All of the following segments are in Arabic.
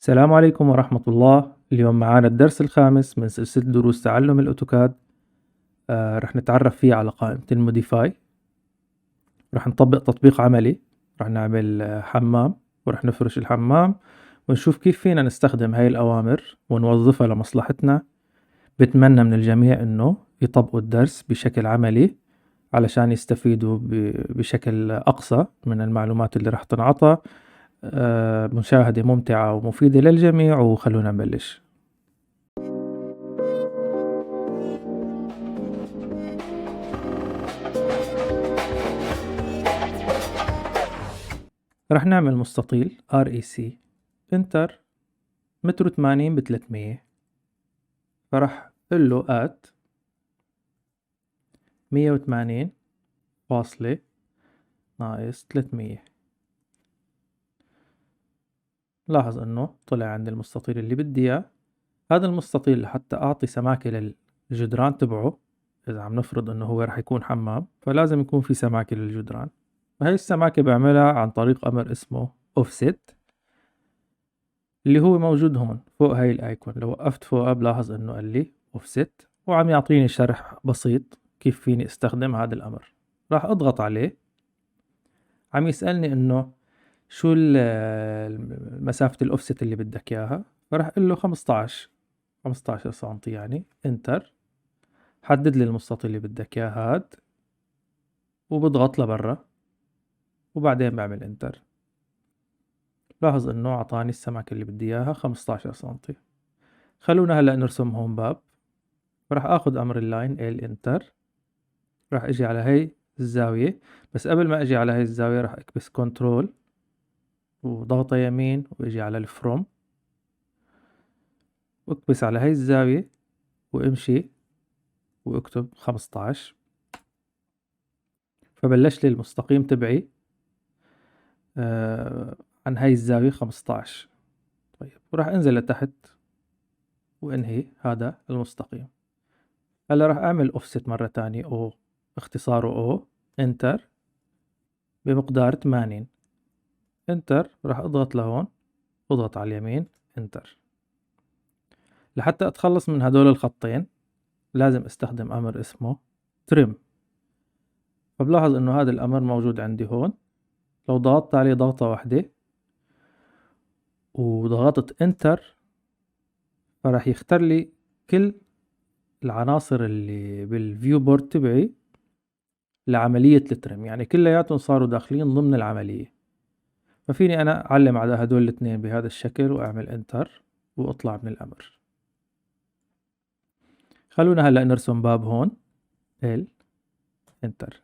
السلام عليكم ورحمة الله. اليوم معانا الدرس الخامس من سلسلة دروس تعلم الأوتوكاد. رح نتعرف فيه على قائمة الموديفاي. رح نطبق تطبيق عملي. رح نعمل حمام، ورح نفرش الحمام ونشوف كيف فينا نستخدم هاي الأوامر ونوظفها لمصلحتنا. بتمنى من الجميع إنه يطبقوا الدرس بشكل عملي علشان يستفيدوا بشكل أقصى من المعلومات اللي رح تنعطى. مشاهدة ممتعة ومفيدة للجميع، وخلونا نبلش. رح نعمل مستطيل REC انتر متر 80 ب300، فرح قل له at 180 فاصلة ناقص 300. لاحظ انه طلع عندي المستطيل اللي بدي اياه. هذا المستطيل لحتى اعطي سماكة للجدران تبعه، اذا عم نفرض انه هو رح يكون حمام فلازم يكون في سماكة للجدران، فهي السماكة بعملها عن طريق امر اسمه offset اللي هو موجود هون فوق هاي الايكون. لو وقفت فوقها بلاحظ انه قال لي offset وعم يعطيني شرح بسيط كيف فيني استخدم هذا الامر. راح اضغط عليه. عم يسألني انه شو مسافة الاوفست اللي بدك اياها، فراح اقول له 15 سنتي، يعني انتر. حدد لي المستطيل اللي بدك اياه هاد، وبضغط لبرا وبعدين بعمل انتر. لاحظ انه اعطاني السمكة اللي بدي اياها 15 سنتي. خلونا هلأ نرسم هون باب. راح اخذ امر اللاين انتر. راح اجي على هاي الزاوية، بس قبل ما اجي على هاي الزاوية راح اكبس كنترول وضغطة يمين واجي على الفروم واكبس على هاي الزاوية وامشي واكتب 15. فبلش لي المستقيم تبعي عن هاي الزاوية 15. طيب، وراح انزل لتحت وانهي هذا المستقيم. هلا راح اعمل اوفست مرة تانية، او اختصاره او انتر بمقدار 80. انتر. راح اضغط لهون، اضغط على اليمين انتر. لحتى اتخلص من هدول الخطين لازم استخدم امر اسمه ترم. فبلاحظ انه هذا الامر موجود عندي هون. لو ضغطت عليه ضغطة واحدة وضغطت انتر فراح يختار لي كل العناصر اللي بالفيو بورد تبعي لعملية الترم، يعني كلياتهم صاروا داخلين ضمن العملية. ففيني انا اعلم على هدول الاثنين بهذا الشكل واعمل انتر واطلع من الامر. خلونا هلأ نرسم باب هون. انتر.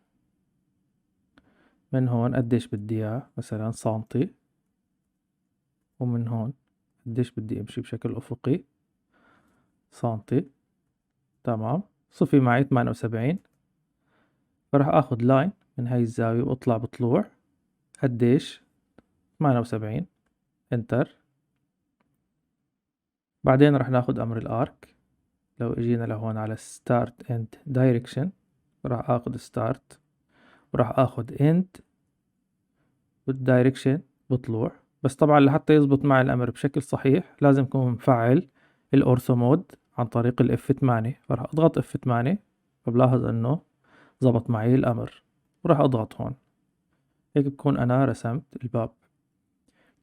من هون قديش بدي اياه، مثلا سنتي. ومن هون قديش بدي امشي بشكل افقي، سنتي. تمام، صفي معي 78. فراح اخذ لاين من هاي الزاوية واطلع بطلوع قديش، 78. انتر. بعدين راح ناخذ امر الارك. لو اجينا لهون على ستارت اند دايركشن راح اخذ ستارت وراح اخذ اند والدايركشن بطلوع. بس طبعا لحتى يزبط معي الامر بشكل صحيح لازم اكون مفعل الاورثو مود عن طريق الاف 8. فراح اضغط اف 8. فبلاحظ انه زبط معي الامر وراح اضغط هون. هيك بكون انا رسمت الباب.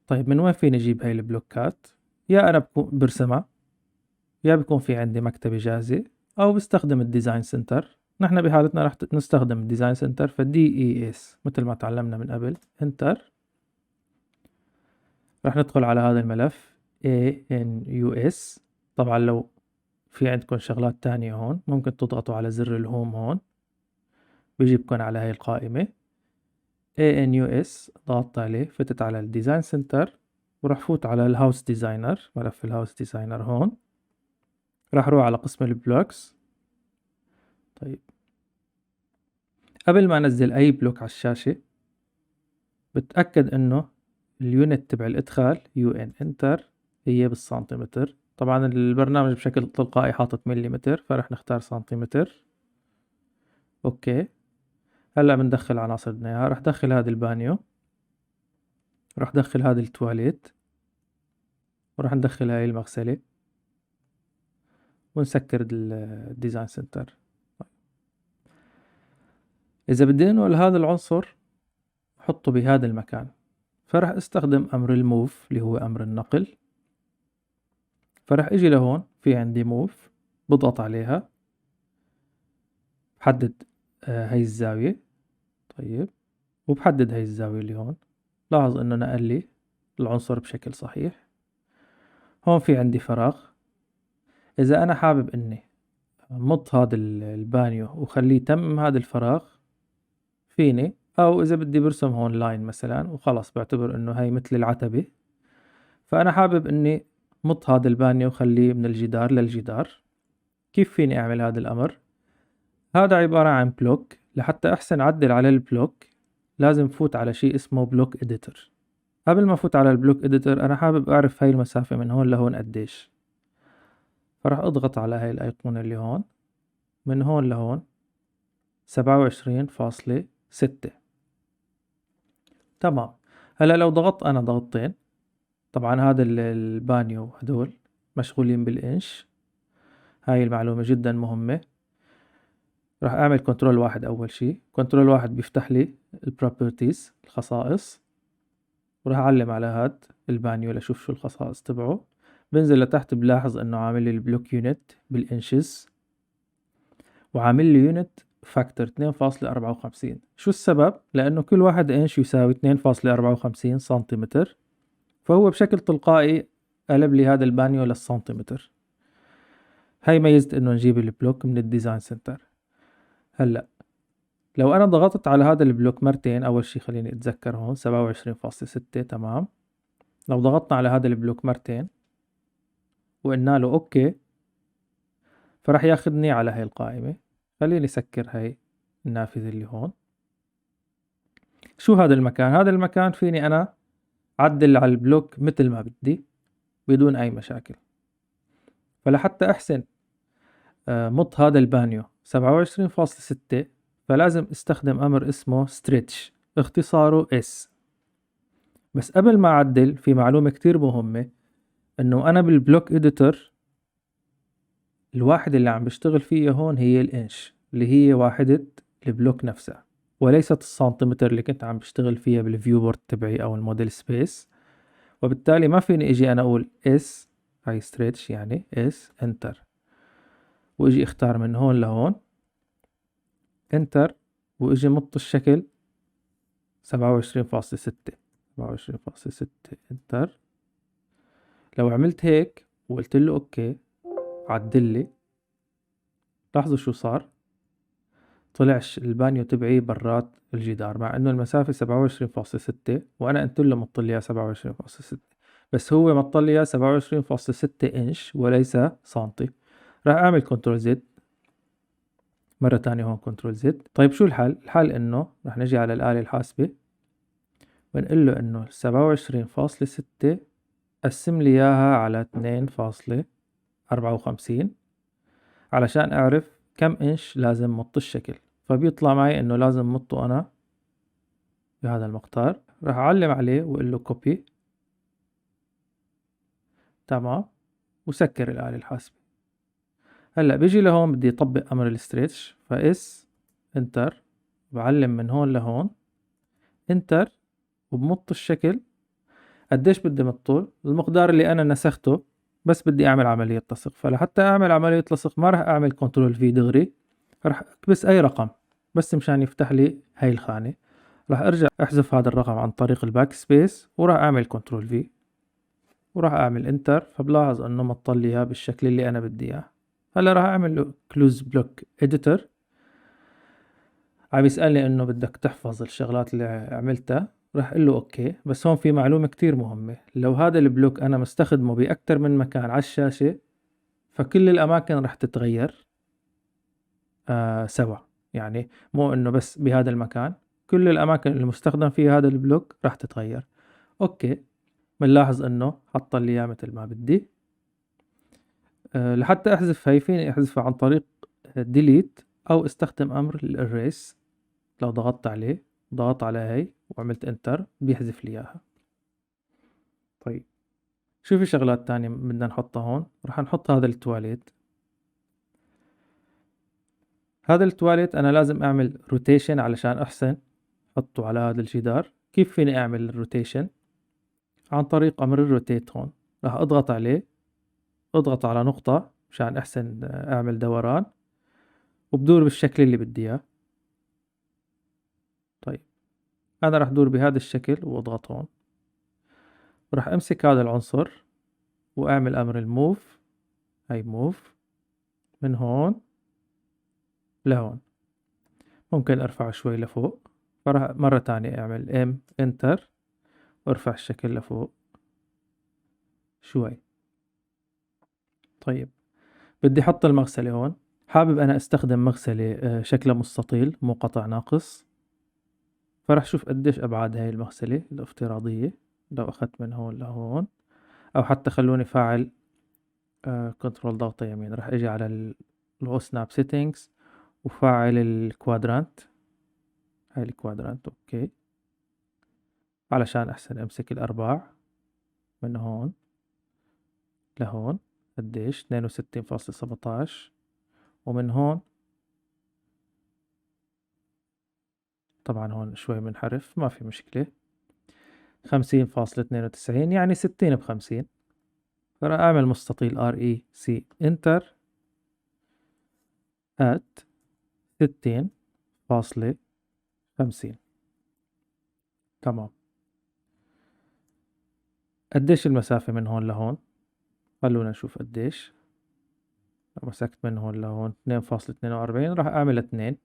طيب، من وين فيني اجيب هاي البلوكات؟ يا انا بكون برسمها، يا بكون في عندي مكتبة جاهزة، او بستخدم الديزاين سنتر. نحن بحالتنا رح نستخدم الديزاين سنتر، فدي اي اس مثل ما تعلمنا من قبل. انتر. رح ندخل على هذا الملف ANUS. طبعا لو في عندكم شغلات تانية هون ممكن تضغطوا على زر الهوم هون، بيجيبكم على هاي القائمة ANUS. ضغطت عليه، فتت على الديزاين سنتر ورح فوت على الهاوس ديزاينر. ملف الهاوس ديزاينر هون. راح اروح على قسم البلوكس. طيب، قبل ما انزل اي بلوك على الشاشة بتأكد انه اليونت تبع الادخال UN انتر هي بالسنتيمتر. طبعا البرنامج بشكل تلقائي حاطط مليمتر، فرح نختار سنتيمتر. اوكي. هلا بندخل عناصر بدنا اياها. رح دخل هذا البانيو، رح دخل هذا التواليت، وراح ندخل هاي المغسلة ونسكر الديزاين سنتر. إذا بدي أنقل هذا العنصر حطه بهذا المكان، فرح استخدم أمر الموف اللي هو أمر النقل. فرح اجي لهون في عندي موف، بضغط عليها، بحدد هاي الزاوية. طيب، وبحدد هاي الزاوية اللي هون. لاحظ انه نقل لي العنصر بشكل صحيح. هون في عندي فراغ. اذا انا حابب اني مط هذا البانيو وخليه تم هذا الفراغ فيني، او اذا بدي برسم هون لاين مثلا وخلص بعتبر انه هاي مثل العتبة، فانا حابب اني مط هذا البانيو وخليه من الجدار للجدار. كيف فيني اعمل هذا الامر؟ هذا عبارة عن بلوك. لحتى احسن اعدل على البلوك لازم فوت على شيء اسمه بلوك اديتور. قبل ما افوت على البلوك اديتور انا حابب اعرف هاي المسافة من هون لهون قديش. فراح اضغط على هاي الايقونة اللي هون، من هون لهون 27.6. تمام. هلا لو ضغطت انا ضغطتين، طبعا هذا البانيو هدول مشغولين بالانش. هاي المعلومة جدا مهمة. راح اعمل كنترول واحد. اول شي كنترول واحد بيفتح لي البروبرتيز، الخصائص، وراح اعلم على هاد البانيو لاشوف شو الخصائص تبعه. بنزل لتحت بلاحظ انه عامل لي البلوك يونت بالانشز، وعامل لي يونت فاكتور 2.54. شو السبب؟ لانه كل واحد انش يساوي 2.54 سنتيمتر، فهو بشكل تلقائي قلب لي هذا البانيو للسنتيمتر. هاي ميزة انه نجيب البلوك من الديزاين سنتر. هلا لو انا ضغطت على هذا البلوك مرتين، اول شي خليني اتذكر هون 27.6. تمام. لو ضغطنا على هذا البلوك مرتين وقلنا له اوكي، فراح ياخدني على هاي القائمة. خليني سكر هاي النافذة اللي هون. شو هذا المكان؟ هذا المكان فيني انا عدل على البلوك مثل ما بدي بدون اي مشاكل. فلحتى احسن مط هذا البانيو 27.6، فلازم استخدم امر اسمه stretch، اختصاره S. بس قبل ما اعدل في معلومة كتير مهمة، انه انا بالبلوك اديتور الواحد اللي عم بشتغل فيه هون هي الانش، اللي هي واحدة البلوك نفسها، وليست السنتيمتر اللي كنت عم بشتغل فيها بالفيو بورد تبعي او الموديل سبيس. وبالتالي ما فيني اجي انا اقول اس هاي ستريتش يعني اس انتر واجي اختار من هون لهون انتر واجي مط الشكل 27.6. 27.6 انتر. لو عملت هيك وقلت له اوكي عدل لي، لاحظوا شو صار. طلعش البانيو تبعي برات الجدار، مع انه المسافة 27.6 وانا قلت له مطليها 27.6، بس هو مطليها 27.6 انش وليس سنتي. راح اعمل كنترول زد مرة تانية. هون كنترول زد. طيب شو الحل؟ الحل انه راح نجي على الآلة الحاسبة ونقول له انه 27.6 قسم لي اياها على 2.54 علشان اعرف كم انش لازم مط الشكل. فبيطلع معي انه لازم مطه انا بهذا المقدار. راح اعلم عليه واقول له كوبي. تمام. وسكر الآلة الحاسبة. هلا بيجي لهون بدي اطبق امر الستريتش، فاس انتر، بعلم من هون لهون انتر، وبمط الشكل قديش بدي مطول المقدار اللي انا نسخته. بس بدي اعمل عملية لصق، فلحتى اعمل عملية لصق ما راح اعمل كنترول في دغري، راح اكبس اي رقم بس مشان يفتح لي هاي الخانة. راح ارجع احذف هذا الرقم عن طريق الباك سبيس وراح اعمل كنترول في وراح اعمل انتر. فبلاحظ انه مطل لي اياها بالشكل اللي انا بدي اياه. هلا راح اعمل له كلوز بلوك اديتور. عم يسألني انه بدك تحفظ الشغلات اللي عملتها، راح اقول له اوكي. بس هون في معلومة كتير مهمة، لو هذا البلوك انا مستخدمه باكتر من مكان على الشاشة فكل الاماكن راح تتغير سوا. يعني مو انه بس بهذا المكان، كل الاماكن اللي مستخدم فيها هذا البلوك راح تتغير. اوكي. بنلاحظ انه حط لي اياه مثل ما بدي. لحتى احذف هاي فيني احذفها عن طريق ديليت او استخدم امر الاريس. لو ضغطت عليه، ضغط على هاي وعملت انتر، بيحذف لي اياها. طيب شو في شغلات تانية بدنا نحطها هون؟ راح نحط هذا التواليت. هذا التواليت أنا لازم أعمل روتيشن علشان أحسن أحطه على هذا الجدار. كيف فيني أعمل الروتيشن؟ عن طريق أمر الروتيت هون. راح أضغط عليه، أضغط على نقطة مشان أحسن أعمل دوران، وبدور بالشكل اللي بدي إياه. طيب أنا راح دور بهذا الشكل وأضغط هون، وراح أمسك هذا العنصر وأعمل أمر الموف. هاي موف من هون لهون. ممكن أرفعه شوي لفوق، فراح مرة تانية أعمل ام انتر وارفع الشكل لفوق شوي. طيب بدي أحط المغسلة هون. حابب أنا أستخدم مغسلة شكلها مستطيل مو قطع ناقص، فراح شوف قديش أبعاد هاي المغسلة الافتراضية. لو أخذت من هون لهون، أو حتى خلوني فاعل كنترول ضغطة يمين، راح أجي على الأو سناب سيتنجز وفاعل الكوادرانت. هاي الكوادرانت أوكي، علشان أحسن أمسك الأرباع من هون لهون. قديش؟ 62.17. ومن هون طبعا هون شوي منحرف، ما في مشكلة. 50.92 يعني 60 ب50. فراح أعمل مستطيل REC انتر at 60.50. تمام. قديش المسافة من هون لهون؟ خلونا نشوف قديش. لو مسكت من هون لهون 2.42، راح أعمل 2.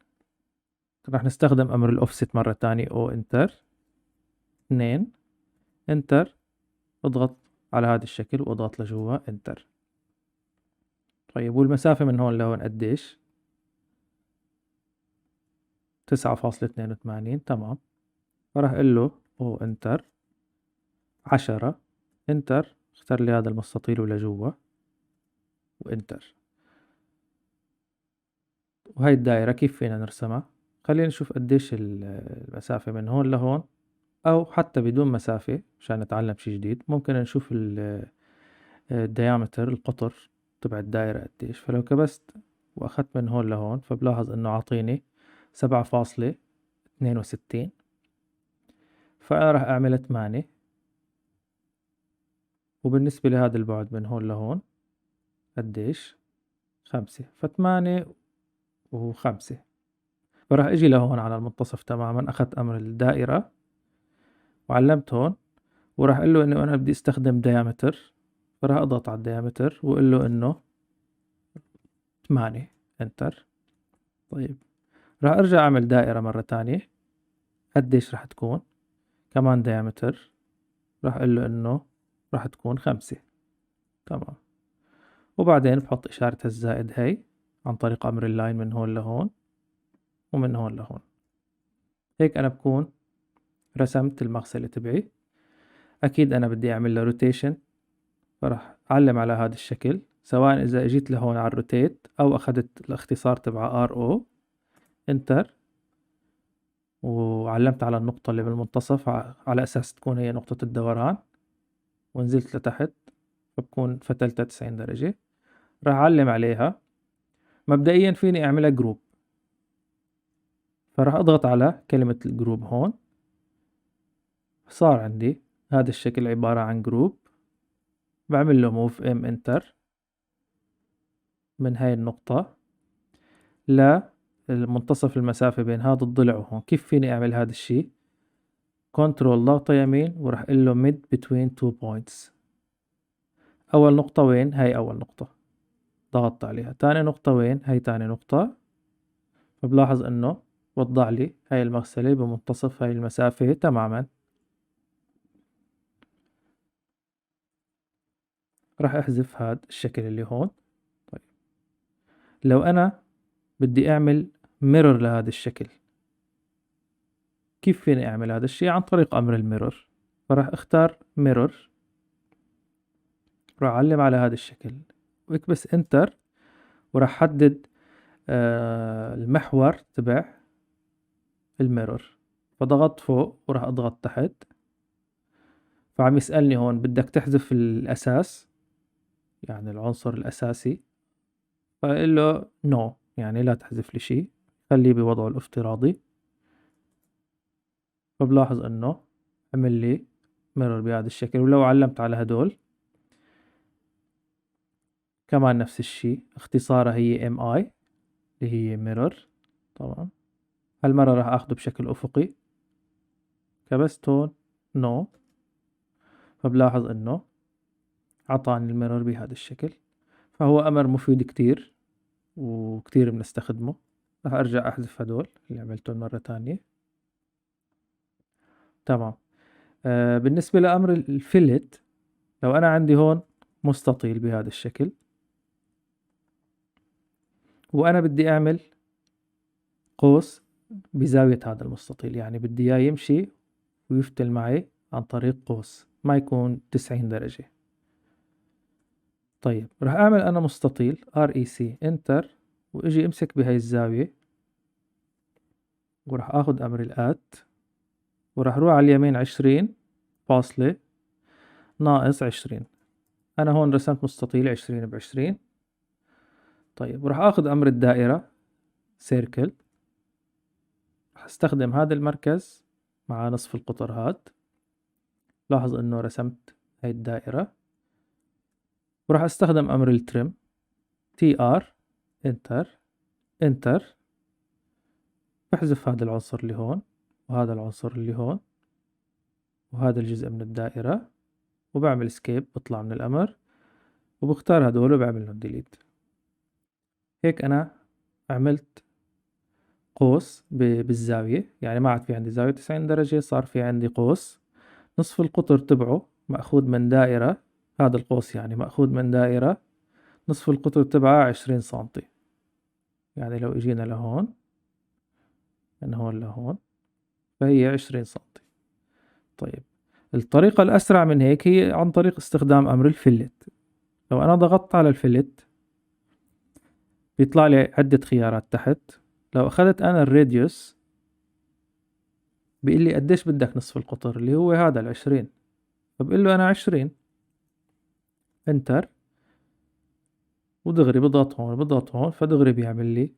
راح نستخدم أمر الأوفست مرة تانية، أو انتر 2 انتر، اضغط على هذا الشكل واضغط لجوا انتر. طيب والمسافة من هون لهون قديش؟ 9.82. تمام. فراح اقول له او انتر 10 انتر، اختار لي هذا المستطيل ولجوا وانتر. وهي الدائرة كيف فينا نرسمها؟ خلينا نشوف قديش المسافة من هون لهون، أو حتى بدون مسافة مشان نتعلم شي جديد. ممكن نشوف الديامتر، القطر تبع الدائرة قديش. فلو كبست وأخذت من هون لهون، فبلاحظ إنه عاطيني 7.62. فأنا راح أعمل 8. وبالنسبة لهذا البعد من هون لهون قديش؟ 5. ف8 و5. فراح أجي لهون على المنتصف تماما، أخذت أمر الدائرة وعلمت هون، وراح أقول له إنه أنا بدي أستخدم ديامتر. فراح أضغط على الديامتر وأقول له إنه 8 انتر. طيب راح أرجع أعمل دائرة مرة تانية. قديش راح تكون؟ كمان ديامتر. راح أقول له إنه راح تكون 5. تمام. وبعدين بحط إشارة الزائد هاي عن طريق أمر اللاين من هون لهون ومن هون لهون. هيك أنا بكون رسمت المغسلة تبعي. أكيد أنا بدي أعمل له روتيشن، فراح أعلم على هذا الشكل، سواء إذا أجيت لهون على الروتيت أو أخذت الاختصار تبع RO انتر، وعلمت على النقطة اللي بالمنتصف على أساس تكون هي نقطة الدوران، ونزلت لتحت فبكون فتلتها 90 درجة. راح أعلم عليها. مبدئيا فيني أعملها جروب، فراح أضغط على كلمة الجروب هون. صار عندي هذا الشكل عبارة عن جروب. بعمل له موف ام انتر من هاي النقطة لمنتصف المسافة بين هذا الضلع وهون. كيف فيني أعمل هذا الشي؟ كنترول ضغطة يمين وراح أقول له mid between two points. أول نقطة وين؟ هاي أول نقطة ضغطت عليها. تاني نقطة وين؟ هاي تاني نقطة. فبلاحظ إنه وضع لي هاي المغسلة بمنتصف هاي المسافة تماما. راح أحذف هذا الشكل اللي هون. طيب لو أنا بدي أعمل ميرور لهذا الشكل، كيف فيني أعمل هذا الشيء؟ عن طريق أمر الميرور. فراح أختار ميرور، راح أعلم على هذا الشكل وأكبس انتر، وراح أحدد المحور تبع الميرور. فضغطت فوق وراح أضغط تحت، فعم يسألني هون بدك تحذف الأساس، يعني العنصر الأساسي، فأقول له no، يعني لا تحذف لي شي، خليه بوضعه الافتراضي. فبلاحظ إنه عمل لي mirror بهذا الشكل. ولو علمت على هدول كمان نفس الشي، اختصارها هي MI اللي هي mirror. طبعا هالمرة راح اخده بشكل افقي، كبست هون no، فبلاحظ انه عطاني الميرور بهذا الشكل. فهو امر مفيد كتير وكتير بنستخدمه. راح ارجع احذف هدول اللي عملتهم مرة تانية. تمام. بالنسبة لامر الفيلت، لو انا عندي هون مستطيل بهذا الشكل وانا بدي اعمل قوس بزاوية هذا المستطيل، يعني بدي اياه يمشي ويفتل معي عن طريق قوس ما يكون 90 درجة. طيب راح اعمل انا مستطيل REC انتر، واجي امسك بهاي الزاوية وراح اخذ امر الات، وراح اروح على اليمين 20 فاصلة ناقص 20. انا هون رسمت مستطيل 20 ب20. طيب وراح اخذ امر الدائرة سيركل، راح استخدم هذا المركز مع نصف القطر هاد. لاحظ انه رسمت هاي الدائرة. وراح استخدم امر الترم TR انتر انتر، بحذف هذا العنصر اللي هون وهذا العنصر اللي هون وهذا الجزء من الدائرة، وبعمل سكيب بطلع من الأمر، وبختار هدول وبعمل لهم ديليت. هيك أنا عملت قوس بالزاوية، يعني ما عاد في عندي زاوية 90 درجة، صار في عندي قوس نصف القطر تبعه مأخوذ من دائرة. هذا القوس يعني مأخوذ من دائرة نصف القطر تبعها 20 سنتي. يعني لو اجينا لهون، من هون لهون، فهي 20 سنتي. طيب الطريقة الأسرع من هيك هي عن طريق استخدام أمر الفلت. لو أنا ضغطت على الفلت بيطلع لي عدة خيارات تحت. لو أخذت أنا الراديوس بيقول لي قديش بدك نصف القطر اللي هو هذا 20، فبقول له أنا 20 انتر، ودغري بضغط هون فدغري بيعمل لي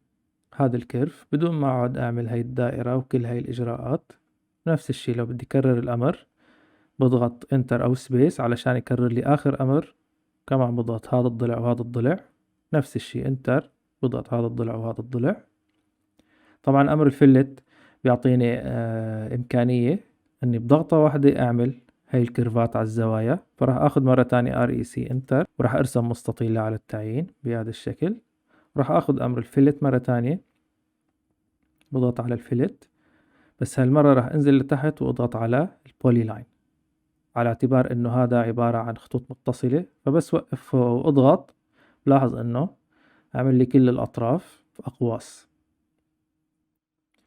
هذا الكيرف بدون ما أقعد أعمل هاي الدائرة وكل هاي الإجراءات. نفس الشي لو بدي كرر الأمر بضغط انتر أو سبيس علشان يكرر لي آخر أمر، كمان بضغط هذا الضلع وهذا الضلع. نفس الشي انتر، بضغط هذا الضلع وهذا الضلع. طبعا أمر الفلت بيعطيني إمكانية إني بضغطة واحدة أعمل هاي الكيرفات على الزوايا. فراح أخذ مرة تانية REC انتر، وراح أرسم مستطيل على التعيين بهذا الشكل. راح أخذ أمر الفلت مرة تانية، بضغط على الفلت، بس هالمرة راح أنزل لتحت وأضغط على البولي لاين على اعتبار إنه هذا عبارة عن خطوط متصلة. فبس وقف وأضغط، لاحظ إنه عمل لي كل الأطراف أقواس.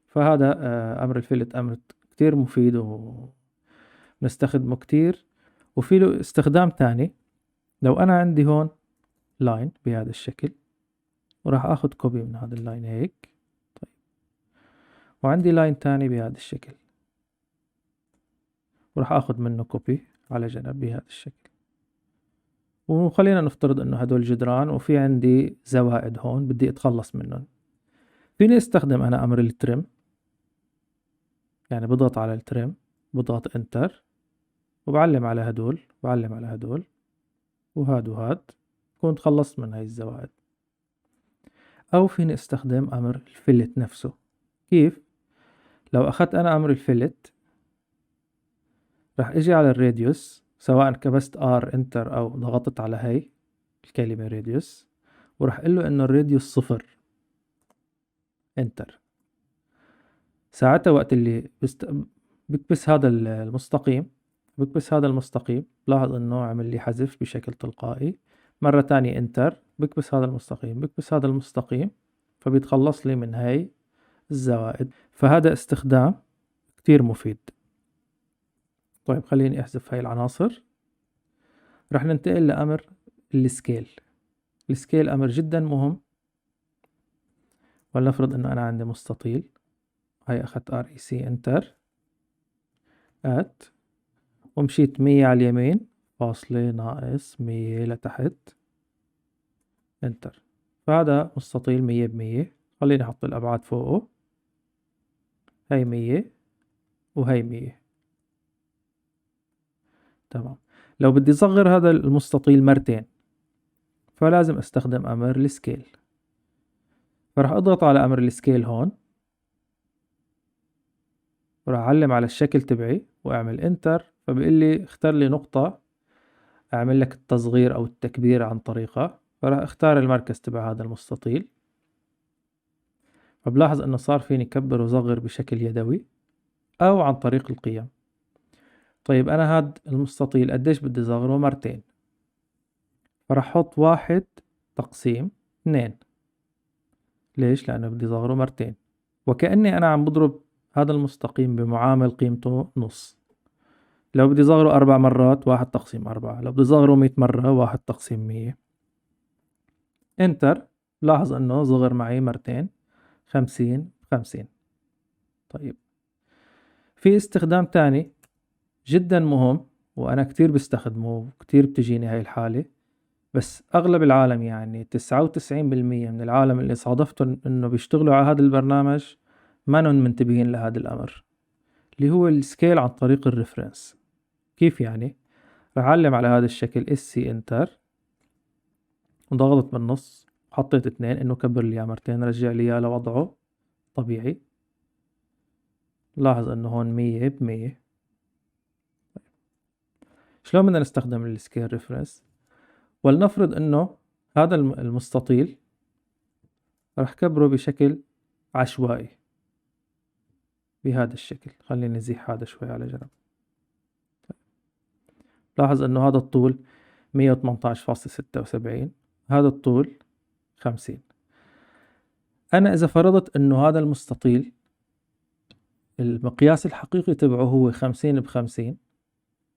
فهذا أمر الفلت أمر كتير مفيد ونستخدمه كتير. وفي له استخدام تاني. لو أنا عندي هون لاين بهذا الشكل، وراح أخذ كوبي من هذا اللاين هيك. طيب وعندي لاين تاني بهذا الشكل، وراح أخذ منه كوبي على جنب بهذا الشكل. وخلينا نفترض إنه هدول جدران وفي عندي زوائد هون بدي أتخلص منهم. فيني استخدم أنا أمر الترم، يعني بضغط على الترم، بضغط انتر، وبعلم على هدول وبعلم على هدول وهاد وهاد، كون تخلصت من هاي الزوائد. أو فيني استخدم أمر الفلت نفسه. كيف؟ لو أخذت أنا أمر الفلت راح اجي على الراديوس، سواء كبست R انتر أو ضغطت على هاي الكلمة راديوس، وراح اقول له إنه الراديوس 0 انتر. ساعتها وقت اللي بكبس هذا المستقيم، بكبس هذا المستقيم، لاحظ انه عمل لي حذف بشكل تلقائي. مرة تانية انتر، بكبس هذا المستقيم، بكبس هذا المستقيم، فبيتخلص لي من هاي الزوائد. فهذا استخدام كتير مفيد. طيب خليني احذف هاي العناصر. رح ننتقل لأمر السكيل. السكيل أمر جدا مهم. ولنفرض انه انا عندي مستطيل، هاي اخذت REC انتر ات، ومشيت 100 على اليمين، فاصلة ناقص 100 لتحت، انتر. فهذا مستطيل 100 ب100. خليني احط الابعاد فوقه، هاي 100 وهي 100. تمام. لو بدي صغر هذا المستطيل مرتين فلازم استخدم امر السكيل. فراح اضغط على امر السكيل هون، وراح اعلم على الشكل تبعي واعمل انتر. فبيقول لي اختار لي نقطة اعمل لك التصغير او التكبير عن طريقها. فراح اختار المركز تبع هذا المستطيل. فبلاحظ انه صار فيني كبر وصغر بشكل يدوي او عن طريق القيم. طيب انا هاد المستطيل قديش بدي صغره؟ مرتين. فراح احط 1/2. ليش؟ لانه بدي صغره مرتين، وكأني انا عم بضرب هذا المستقيم بمعامل قيمته نص. لو بدي صغره 4 مرات 1/4، لو بدي صغره 100 مرة 1/100. انتر. لاحظ انه صغر معي مرتين، 50 ب50. طيب، في استخدام تاني جدا مهم وأنا كتير بستخدمه، كتير بتجيني هاي الحالة، بس أغلب العالم يعني 99% من العالم اللي صادفتهم إنه بيشتغلوا على هذا البرنامج ما منتبهين لهذا الأمر، اللي هو السكيل عن طريق الريفرنس. كيف يعني؟ رح أعلم على هذا الشكل سي انتر، وضغطت بالنص، حطيت 2 إنه كبر لي إياه مرتين، رجع لي إياه لوضعه طبيعي. لاحظ إنه هون 100 ب100. شلون بدنا نستخدم السكيل ريفرنس؟ ولنفرض انه هذا المستطيل راح كبره بشكل عشوائي بهذا الشكل. خليني نزيح هذا شوي على جنب. لاحظ انه هذا الطول 118.76، هذا الطول 50. انا اذا فرضت انه هذا المستطيل المقياس الحقيقي تبعه هو 50 ب50،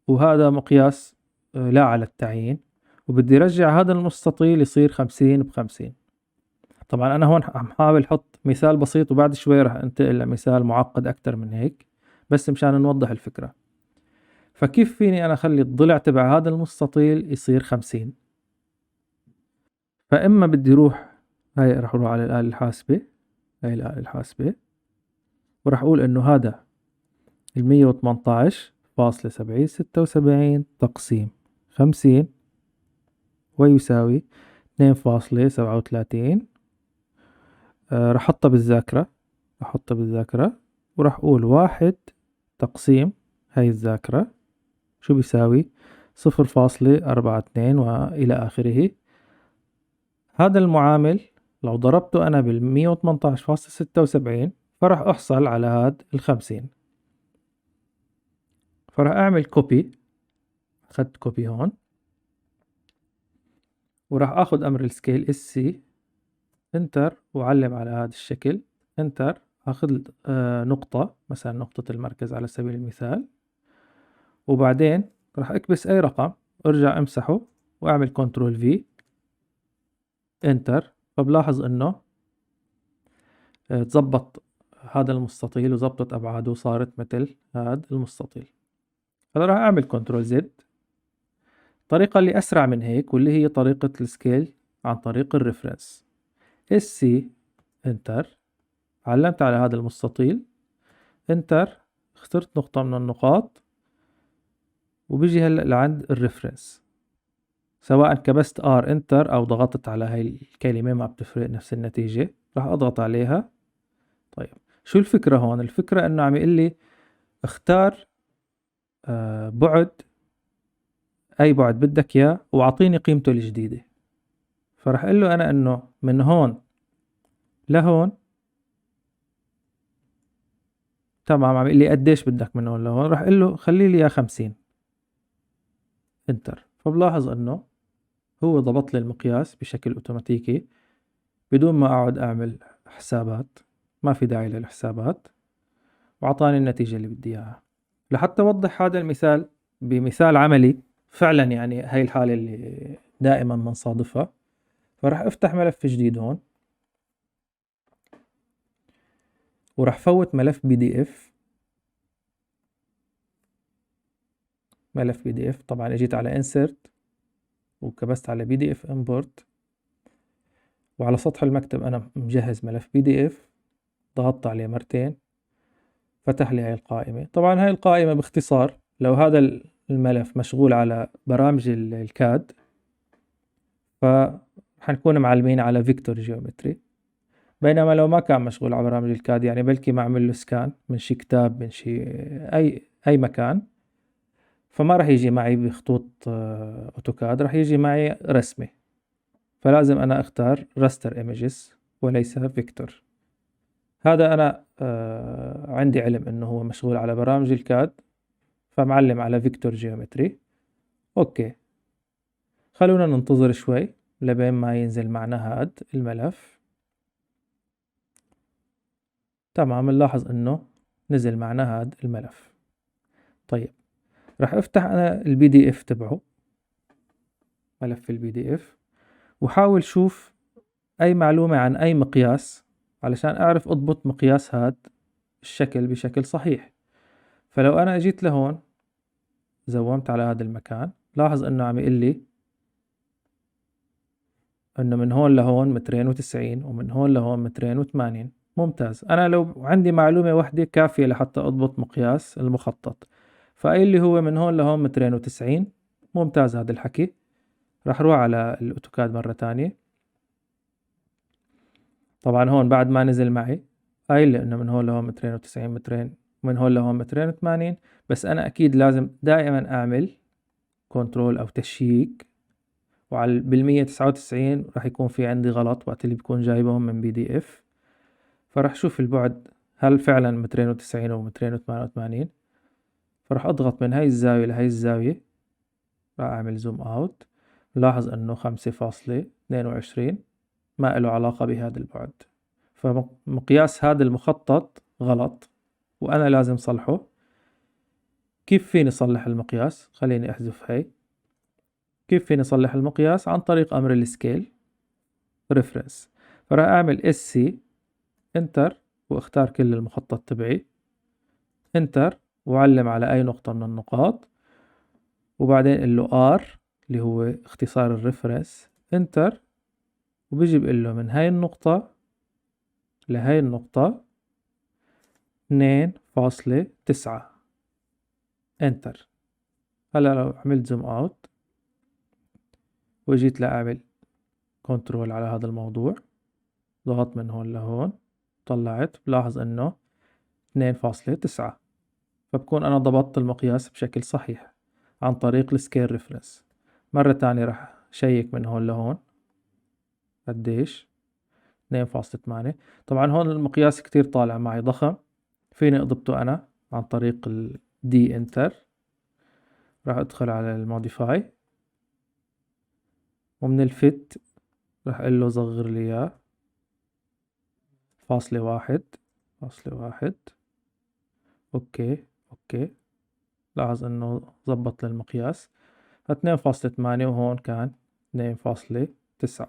وهذا مقياس لا على التعيين، وبدي رجع هذا المستطيل يصير 50 ب50. طبعا أنا هون عم حاول أحط مثال بسيط، وبعد شوي رح أنتقل لمثال معقد أكتر من هيك، بس مشان نوضح الفكرة. فكيف فيني أنا أخلي الضلع تبع هذا المستطيل يصير 50؟ فإما بدي روح، هاي رح أروح على الآلة الحاسبة، هاي الآلة الحاسبة، ورح أقول إنه هذا 118.776 تقسيم 50 ويساوي 2.37. رح أحطها بالذاكرة، ورح أقول 1 تقسيم هاي الذاكرة شو بيساوي 0.42 وإلى آخره. هذا المعامل لو ضربته أنا 118.76 فرح أحصل على هاد 50. فرح أعمل كوبي، أخذت كوبي هون، ورح أخذ أمر السكيل سي انتر، وأعلم على هذا الشكل انتر. أخذ نقطة، مثلا نقطة المركز على سبيل المثال، وبعدين راح اكبس اي رقم، ارجع امسحه واعمل كنترول في انتر. فبلاحظ انه تزبط هذا المستطيل وزبطت ابعاده وصارت مثل هذا المستطيل. هلا راح اعمل كنترول زد. الطريقة اللي اسرع من هيك واللي هي طريقة السكيل عن طريق الريفرنس، سي انتر، علمت على هذا المستطيل انتر، اخترت نقطة من النقاط، وبيجي هلا لعند الريفرنس. سواء كبست ار انتر او ضغطت على هاي الكلمة ما بتفرق، نفس النتيجة. راح اضغط عليها. طيب، شو الفكرة هون؟ الفكرة انه عم يقول لي اختار بعد، اي بعد بدك اياه، واعطيني قيمته الجديدة. فراح اقول له انا انه من هون لهون. تمام، عم يقول لي قديش بدك من هون لهون، راح اقول له خلي لي اياه 50 انتر. فبلاحظ انه هو ضبط لي المقياس بشكل اوتوماتيكي بدون ما اقعد اعمل حسابات، ما في داعي للحسابات، وعطاني النتيجة اللي بدي اياها. لحتى اوضح هذا المثال بمثال عملي فعلا، يعني هاي الحالة اللي دائما بنصادفها، فراح افتح ملف جديد هون، وراح فوت ملف PDF ملف PDF. طبعا اجيت على insert وكبست على PDF import، وعلى سطح المكتب انا مجهز ملف PDF، ضغطت عليه مرتين فتح لي هاي القائمة. طبعا هاي القائمة باختصار، لو هذا الملف مشغول على برامج الكاد فحنكون معلمين على فيكتور جيومتري، بينما لو ما كان مشغول على برامج الكاد، يعني بلكي ما عمل له سكان من شي كتاب، من شي أي مكان، فما راح يجي معي بخطوط أوتوكاد، راح يجي معي رسمة. فلازم أنا أختار راستر ايمجز وليس فيكتور. هذا أنا عندي علم إنه هو مشغول على برامج الكاد، فمعلم على فيكتور جيومتري. أوكي، خلونا ننتظر شوي لبين ما ينزل معنا هاد الملف. تمام، نلاحظ إنه نزل معنا هاد الملف. طيب، راح أفتح أنا PDF تبعه، ملف PDF، وحاول شوف أي معلومة عن أي مقياس علشان أعرف أضبط مقياس هاد الشكل بشكل صحيح. فلو أنا أجيت لهون زومت على هذا المكان، لاحظ إنه عم يقول لي إنه من هون لهون 290 ومن هون لهون 280. ممتاز، أنا لو عندي معلومة واحدة كافية لحتى أضبط مقياس المخطط، فأي اللي هو من هون لهون 290. ممتاز هذا الحكي. راح أروح على الأوتوكاد مرة تانية. طبعا هون بعد ما نزل معي قايل لي إنه من هون لهون 290 200، من هون لهون 280. بس أنا أكيد لازم دائما أعمل كنترول أو تشييك، وعلى بالمية 99 راح يكون في عندي غلط وقت اللي بكون جايبهم من PDF. فراح شوف البعد هل فعلا 290 أو 288. فراح أضغط من هاي الزاوية لهاي الزاوية، راح أعمل زوم أوت. لاحظ أنه 5.22 ما إله علاقة بهذا البعد، فمقياس هذا المخطط غلط وأنا لازم صلحه. كيف فيني صلح المقياس؟ خليني أحذف هاي. كيف فيني صلح المقياس؟ عن طريق أمر السكيل ريفرنس. فراح أعمل SC انتر واختار كل المخطط تبعي، انتر وعلم على أي نقطة من النقاط، وبعدين قل له R اللي هو اختصار الريفرنس، انتر، وبيجي بقول له من هاي النقطة لهاي النقطة 2.9. انتر. هلا لو عملت زوم اوت وجيت لأعمل كنترول على هذا الموضوع، ضغط من هون لهون، طلعت، بلاحظ انه 2.9. فبكون انا ضبطت المقياس بشكل صحيح عن طريق السكيل ريفرنس. مرة تانية راح شيك من هون لهون قديش، 2.8. طبعا هون المقياس كتير طالع معي ضخم، فيني اضبطه انا عن طريق الدي انتر. راح ادخل على الموديفاي، ومن الفت راح اقول له صغر لي اياه 1.1. اوكي اوكي، لاحظ انه ضبط للمقياس 2.8 وهون كان 2.9.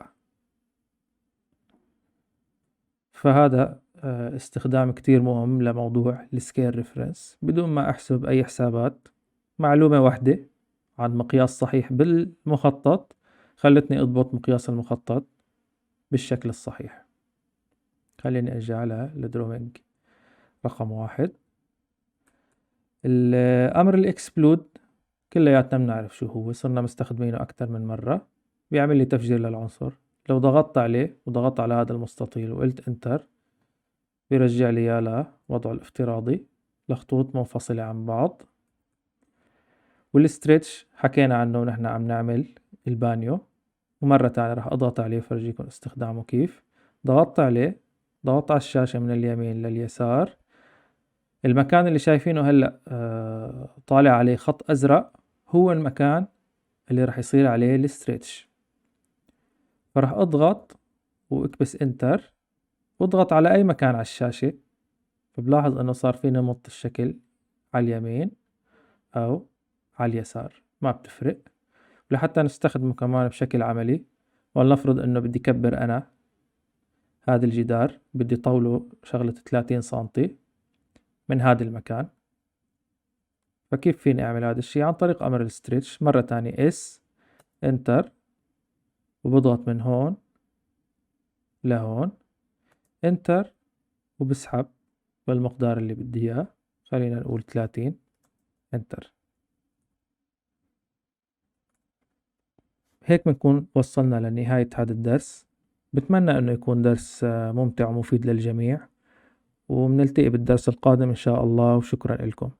فهذا استخدام كتير مهم لموضوع السكيل ريفرنس بدون ما احسب اي حسابات. معلومة واحدة عن مقياس صحيح بالمخطط خلتني اضبط مقياس المخطط بالشكل الصحيح. خليني ارجع على الدروينج رقم 1. الامر الاكسبلود كلياتنا بنعرف شو هو، صرنا مستخدمينه اكثر من مرة. بيعمل لي تفجير للعنصر. لو ضغطت عليه وضغطت على هذا المستطيل وقلت انتر بيرجع لي اياه لوضعه الافتراضي لخطوط منفصلة عن بعض. والستريتش حكينا عنه ونحن عم نعمل البانيو، ومرة تانية راح اضغط عليه فرجيكم استخدامه كيف. ضغطت عليه، ضغطت على الشاشة من اليمين لليسار. المكان اللي شايفينه هلأ طالع عليه خط ازرق هو المكان اللي راح يصير عليه الستريتش. فراح اضغط واكبس انتر واضغط على اي مكان على الشاشة، فبلاحظ انه صار في نمط الشكل على اليمين او على اليسار، ما بتفرق. لحتى نستخدمه كمان بشكل عملي، ولنفرض انه بدي كبر انا هذا الجدار، بدي طوله شغلة 30 سنتي من هذا المكان. فكيف فيني أعمل هذا الشي؟ عن طريق أمر الستريتش. مرة تانية اس انتر، وبضغط من هون لهون، انتر، وبسحب بالمقدار اللي بدي إياه. خلينا نقول 30، انتر. هيك بنكون وصلنا لنهاية هذا الدرس. بتمنى انه يكون درس ممتع ومفيد للجميع، وبنلتقي بالدرس القادم إن شاء الله، وشكرا لكم.